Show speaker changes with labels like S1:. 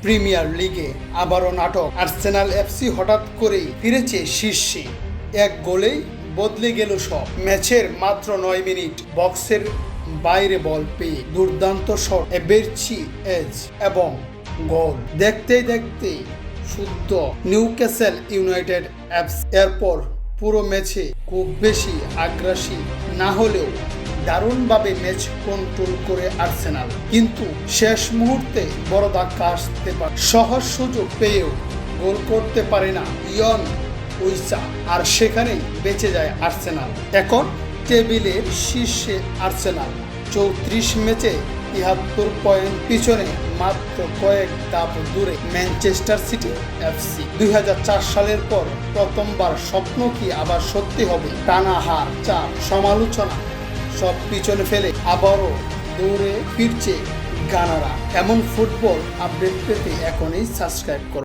S1: Premier লিগে আবারও নাটক। আর্সেনাল এফসি হঠাৎ করেই ফিরেছে শীর্ষে, এক গোলেই বদলে গেল সব। ম্যাচের মাত্র 9 মিনিট বক্সের বাইরে বল পেয়ে দুর্দান্ত শট, এবেরচি এজ এবং গোল। দেখতে দেখতে শুদ্ধ নিউক্যাসল ইউনাইটেড এফসি। এরপর পুরো ম্যাচে খুব বেশি আগ্রাসী না হলেও দারুণভাবে ম্যাচ কন্ট্রোল করে আর্সেনাল, কিন্তু শেষ মুহূর্তে বড় ধাক্কা আসতে পারে। সহজ সুযোগ পেয়েও গোল করতে পারে না ইয়ন উইসা, আর সেখানেই বেঁচে যায় আর্সেনাল। এখন টেবিলের শীর্ষে আর্সেনাল 34 ম্যাচে 73 পয়েন্ট, পিছনে মাত্র কয়েক ধাপ দূরে ম্যানচেস্টার সিটি এফসি। 2004 সালের পর প্রথমবার স্বপ্ন কি আবার সত্যি হবে? টানা হার, চাপ, সমালোচনা সব পিছনে ফেলে আবারও দৌড়ে ফিরছে গানারা। এমন ফুটবল আপডেট পেতে এখনই সাবস্ক্রাইব করুন।